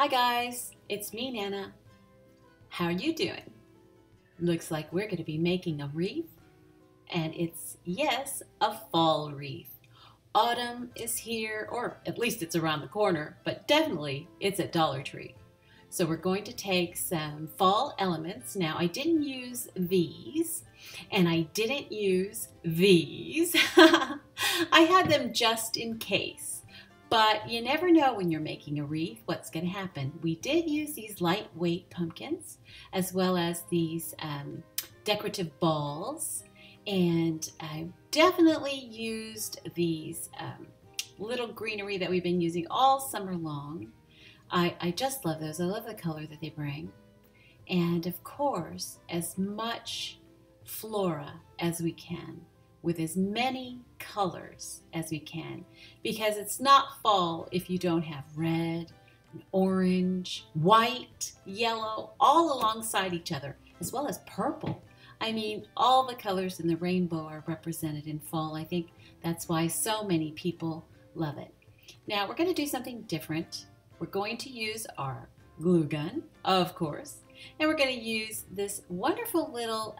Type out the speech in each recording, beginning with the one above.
Hi guys, it's me, Nana. How are you doing? Looks like we're going to be making a wreath, and it's, yes, a fall wreath. Autumn is here, or at least it's around the corner, but definitely it's at Dollar Tree. So we're going to take some fall elements. Now, I didn't use these, and I didn't use these. I had them just in case. But you never know when you're making a wreath what's going to happen. We did use these lightweight pumpkins, as well as these decorative balls. And I definitely used these little greenery that we've been using all summer long. I just love those. I love the color that they bring. And of course, as much flora as we can, with as many colors as we can, because it's not fall if you don't have red, orange, white, yellow, all alongside each other, as well as purple. I mean, all the colors in the rainbow are represented in fall. I think that's why so many people love it. Now, we're going to do something different. We're going to use our glue gun, of course, and we're going to use this wonderful little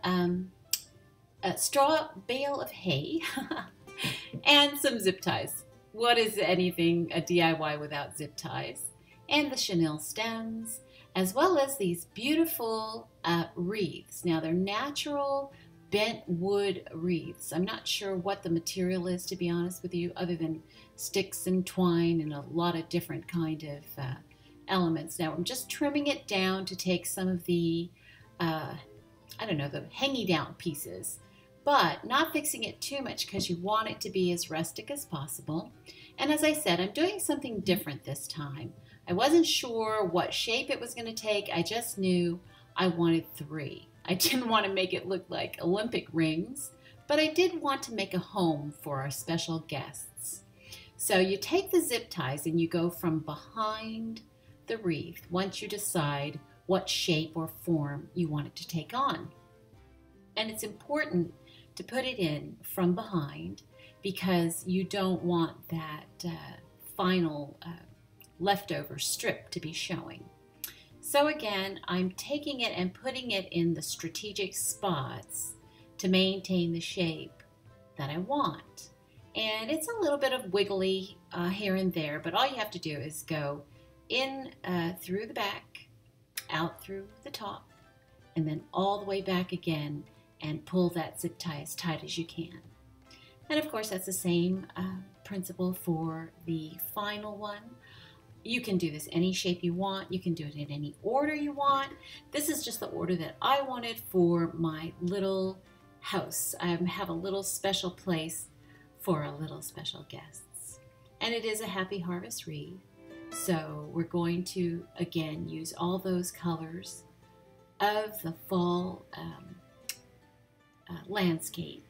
straw bale of hay and some zip ties. What is anything a DIY without zip ties? And the chenille stems, as well as these beautiful wreaths. Now, they're natural bent wood wreaths. I'm not sure what the material is, to be honest with you, other than sticks and twine and a lot of different kind of elements. Now, I'm just trimming it down to take some of the, I don't know, the hangy down pieces, but not fixing it too much because you want it to be as rustic as possible. And as I said, I'm doing something different this time. I wasn't sure what shape it was going to take. I just knew I wanted 3. I didn't want to make it look like Olympic rings, but I did want to make a home for our special guests. So you take the zip ties and you go from behind the wreath once you decide what shape or form you want it to take on. And it's important to put it in from behind because you don't want that final leftover strip to be showing. So again, I'm taking it and putting it in the strategic spots to maintain the shape that I want. And it's a little bit of wiggly here and there, but all you have to do is go in through the back, out through the top, and then all the way back again and pull that zip tie as tight as you can. And of course, that's the same principle for the final one. You can do this any shape you want. You can do it in any order you want. This is just the order that I wanted for my little house. I have a little special place for a little special guests. And it is a Happy Harvest wreath. So we're going to, again, use all those colors of the fall landscape.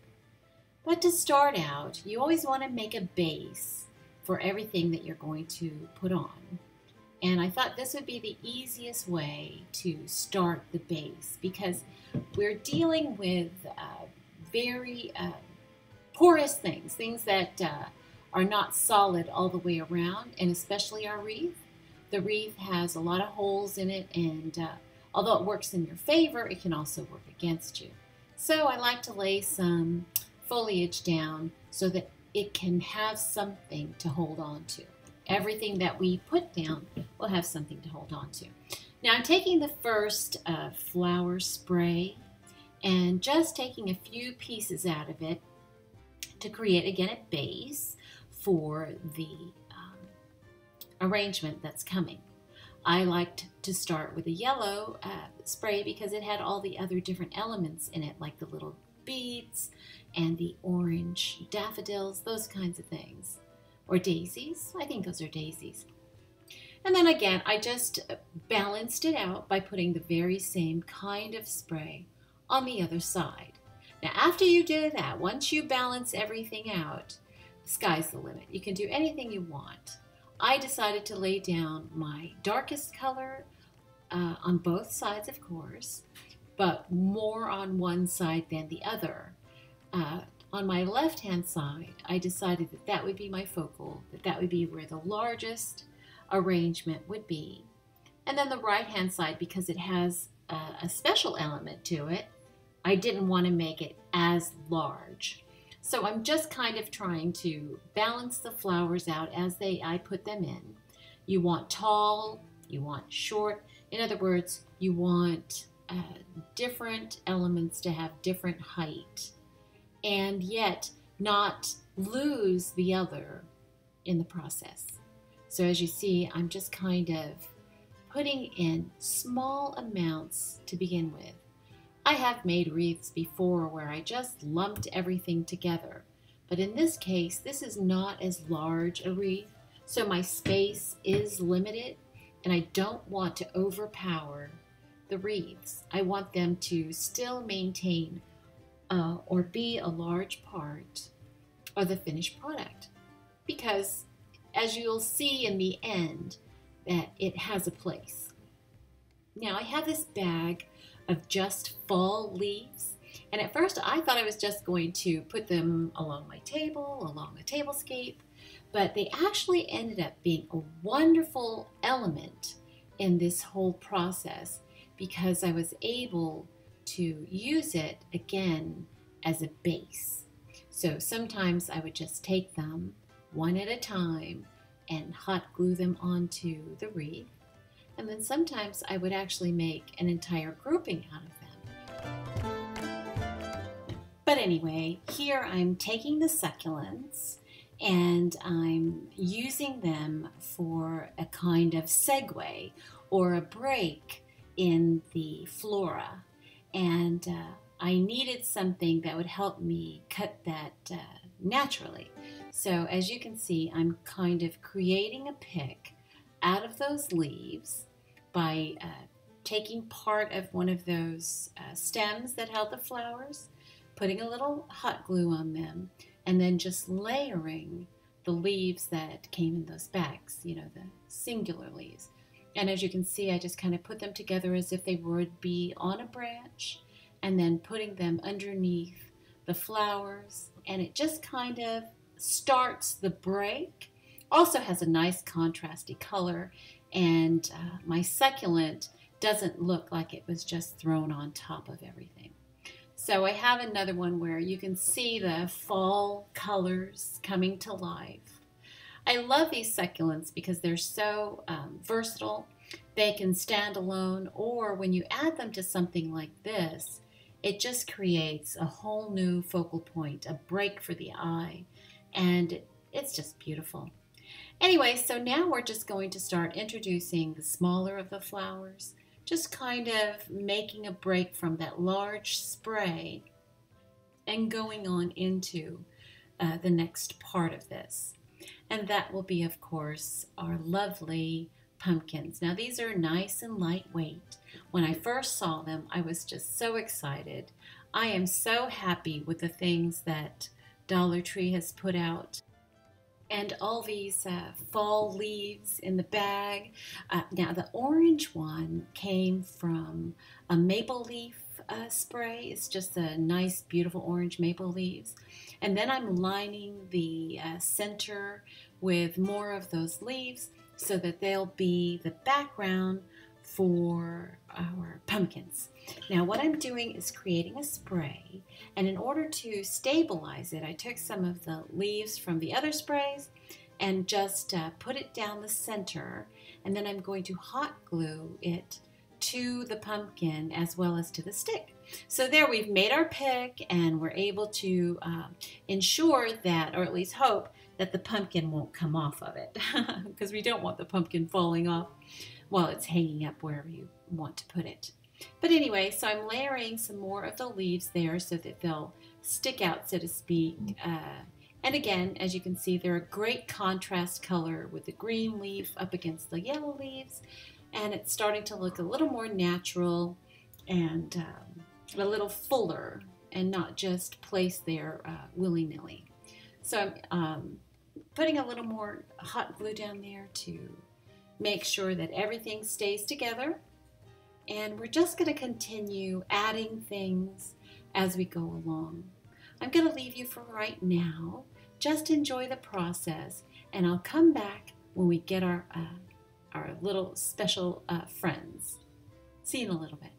But to start out, you always want to make a base for everything that you're going to put on. And I thought this would be the easiest way to start the base because we're dealing with very porous things that are not solid all the way around, and especially our wreath. The wreath has a lot of holes in it, and although it works in your favor, it can also work against you. So I like to lay some foliage down so that it can have something to hold on to. Everything that we put down will have something to hold on to. Now I'm taking the first flower spray and just taking a few pieces out of it to create, again, a base for the arrangement that's coming. I liked to start with a yellow spray because it had all the other different elements in it, like the little beads and the orange daffodils, those kinds of things. Or daisies. I think those are daisies. And then again, I just balanced it out by putting the very same kind of spray on the other side. Now, after you do that, once you balance everything out, the sky's the limit. You can do anything you want. I decided to lay down my darkest color on both sides, of course, but more on one side than the other. On my left-hand side, I decided that that would be my focal, that would be where the largest arrangement would be. And then the right hand side, because it has a special element to it, I didn't want to make it as large. So I'm just kind of trying to balance the flowers out as I put them in. You want tall, you want short. In other words, you want different elements to have different height and yet not lose the other in the process. So as you see, I'm just kind of putting in small amounts to begin with. I have made wreaths before where I just lumped everything together, but in this case, this is not as large a wreath, so my space is limited, and I don't want to overpower the wreaths. I want them to still maintain or be a large part of the finished product, because as you'll see in the end, that it has a place. Now I have this bag of just fall leaves, and at first I thought I was just going to put them along my table, along a tablescape, but they actually ended up being a wonderful element in this whole process because I was able to use it again as a base. So sometimes I would just take them one at a time and hot glue them onto the wreath. And then sometimes I would actually make an entire grouping out of them. But anyway, here I'm taking the succulents and I'm using them for a kind of segue or a break in the flora. And I needed something that would help me cut that naturally. So as you can see, I'm kind of creating a pick out of those leaves by taking part of one of those stems that held the flowers, putting a little hot glue on them, and then just layering the leaves that came in those bags, you know, the singular leaves. And as you can see, I just kind of put them together as if they would be on a branch, and then putting them underneath the flowers, and it just kind of starts the break. Also has a nice contrasty color, and my succulent doesn't look like it was just thrown on top of everything. So I have another one where you can see the fall colors coming to life. I love these succulents because they're so versatile. They can stand alone, or when you add them to something like this, it just creates a whole new focal point, a break for the eye, and it's just beautiful. Anyway, so now we're just going to start introducing the smaller of the flowers, just kind of making a break from that large spray and going on into the next part of this. And that will be, of course, our lovely pumpkins. Now these are nice and lightweight. When I first saw them, I was just so excited. I am so happy with the things that Dollar Tree has put out. And all these fall leaves in the bag. Now the orange one came from a maple leaf spray. It's just a nice, beautiful orange maple leaves. And then I'm lining the center with more of those leaves so that they'll be the background for our pumpkins. Now what I'm doing is creating a spray, and in order to stabilize it, I took some of the leaves from the other sprays and just put it down the center, and then I'm going to hot glue it to the pumpkin as well as to the stick. So there we've made our pick, and we're able to ensure that, or at least hope, that the pumpkin won't come off of it because we don't want the pumpkin falling off while it's hanging up wherever you want to put it. But anyway, so I'm layering some more of the leaves there so that they'll stick out, so to speak. And again, as you can see, they're a great contrast color with the green leaf up against the yellow leaves. And it's starting to look a little more natural and a little fuller and not just placed there willy-nilly. So I'm putting a little more hot glue down there to make sure that everything stays together. And we're just going to continue adding things as we go along. I'm going to leave you for right now. Just enjoy the process, and I'll come back when we get our our little special friends. See you in a little bit.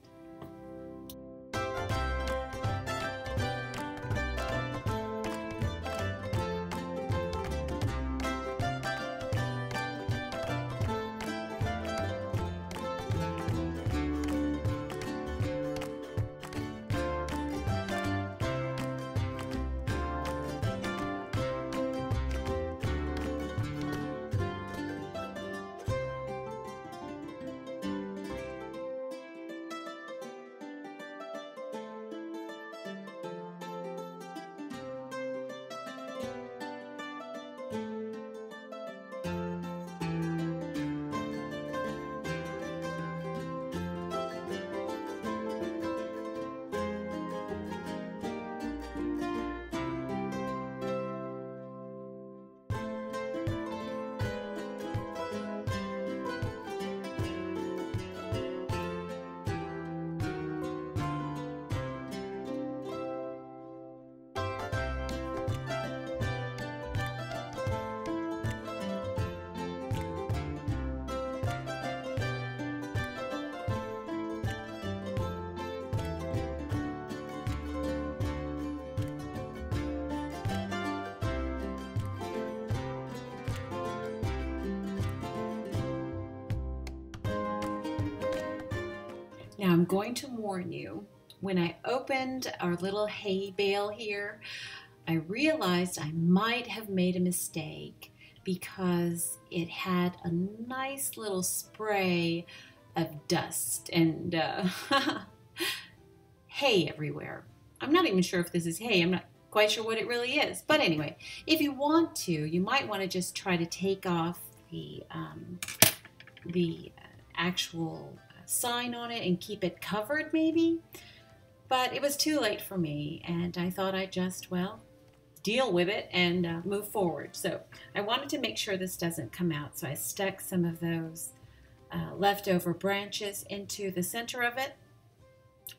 Now I'm going to warn you, when I opened our little hay bale here, I realized I might have made a mistake because it had a nice little spray of dust and hay everywhere. I'm not even sure if this is hay. I'm not quite sure what it really is. But anyway, if you want to, you might want to just try to take off the actual sign on it and keep it covered maybe. But it was too late for me, and I thought I'd just, well, deal with it and move forward. So I wanted to make sure this doesn't come out, so I stuck some of those leftover branches into the center of it,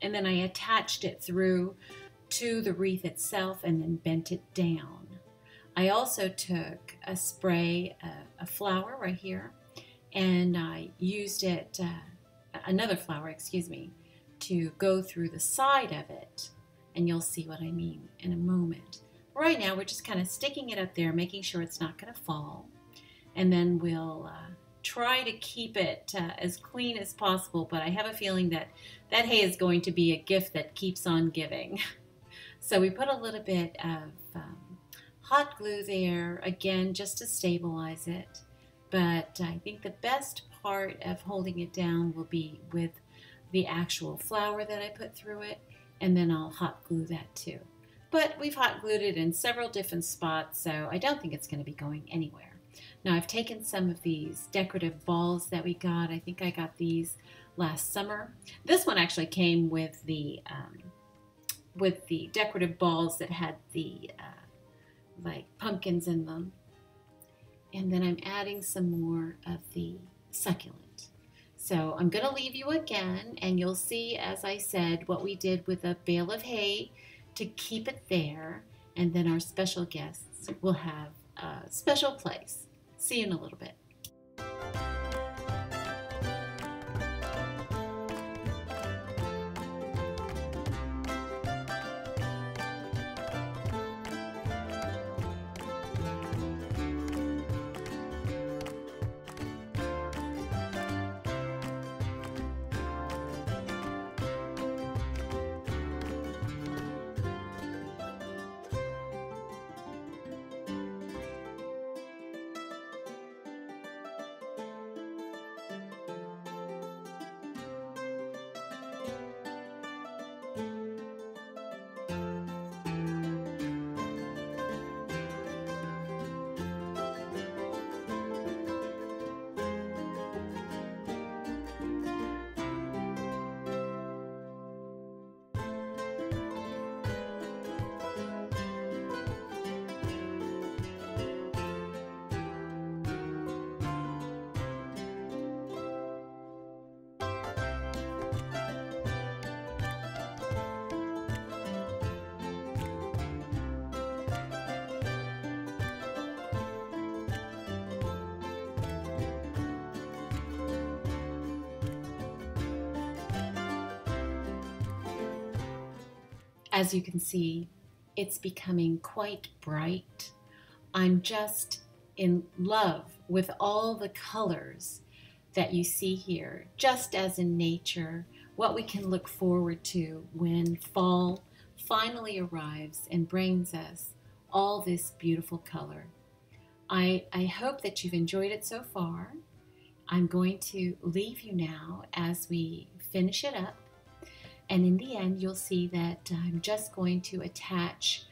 and then I attached it through to the wreath itself and then bent it down. I also took a spray, a flower right here, and I used it, another flower, excuse me, to go through the side of it, and you'll see what I mean in a moment. Right now we're just kind of sticking it up there, making sure it's not going to fall, and then we'll try to keep it as clean as possible, but I have a feeling that that hay is going to be a gift that keeps on giving. So we put a little bit of hot glue there, again, just to stabilize it, but I think the best part of holding it down will be with the actual flour that I put through it, and then I'll hot glue that too. But we've hot glued it in several different spots, so I don't think it's going to be going anywhere. Now I've taken some of these decorative balls that we got. I think I got these last summer. This one actually came with the decorative balls that had the like pumpkins in them. And then I'm adding some more of the succulent. So I'm going to leave you again, and you'll see, as I said, what we did with a bale of hay to keep it there, and then our special guests will have a special place. See you in a little bit. As you can see, it's becoming quite bright. I'm just in love with all the colors that you see here, just as in nature, what we can look forward to when fall finally arrives and brings us all this beautiful color. I hope that you've enjoyed it so far. I'm going to leave you now as we finish it up. And in the end, you'll see that I'm just going to attach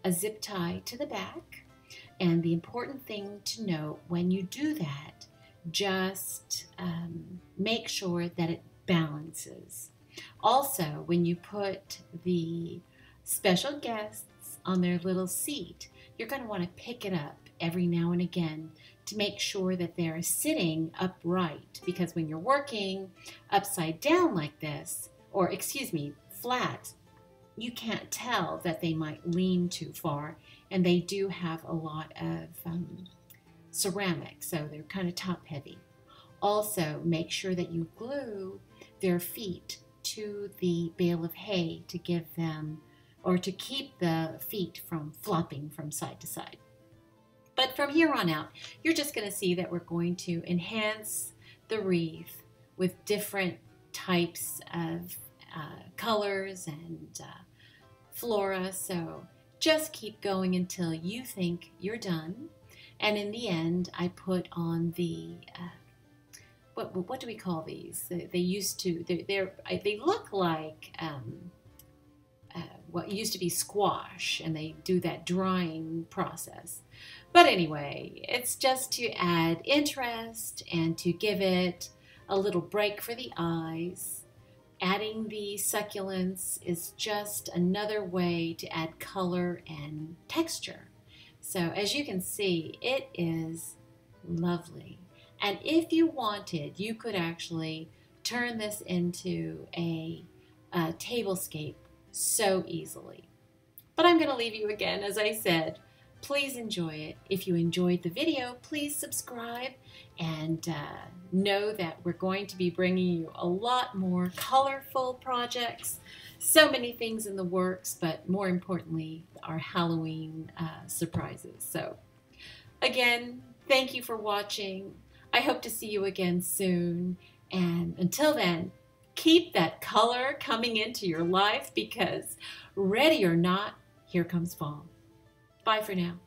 a zip tie to the back. And the important thing to note when you do that, just make sure that it balances. Also, when you put the special guests on their little seat, you're going to want to pick it up every now and again to make sure that they're sitting upright, because when you're working upside down like this, or excuse me, flat, you can't tell that they might lean too far, and they do have a lot of ceramic, so they're kind of top heavy. Also, make sure that you glue their feet to the bale of hay to give them, or to keep the feet from flopping from side to side. But from here on out, you're just going to see that we're going to enhance the wreath with different types of colors and flora. So just keep going until you think you're done. And in the end, I put on the, what do we call these? They used to, they look like what used to be squash, and they do that drying process. But anyway, it's just to add interest and to give it a little break for the eyes. Adding the succulents is just another way to add color and texture. So as you can see, it is lovely. And if you wanted, you could actually turn this into a tablescape so easily. But I'm going to leave you again, as I said. Please enjoy it. If you enjoyed the video, please subscribe, and know that we're going to be bringing you a lot more colorful projects. So many things in the works, but more importantly, our Halloween surprises. So again, thank you for watching. I hope to see you again soon. And until then, keep that color coming into your life, because ready or not, here comes fall. Bye for now.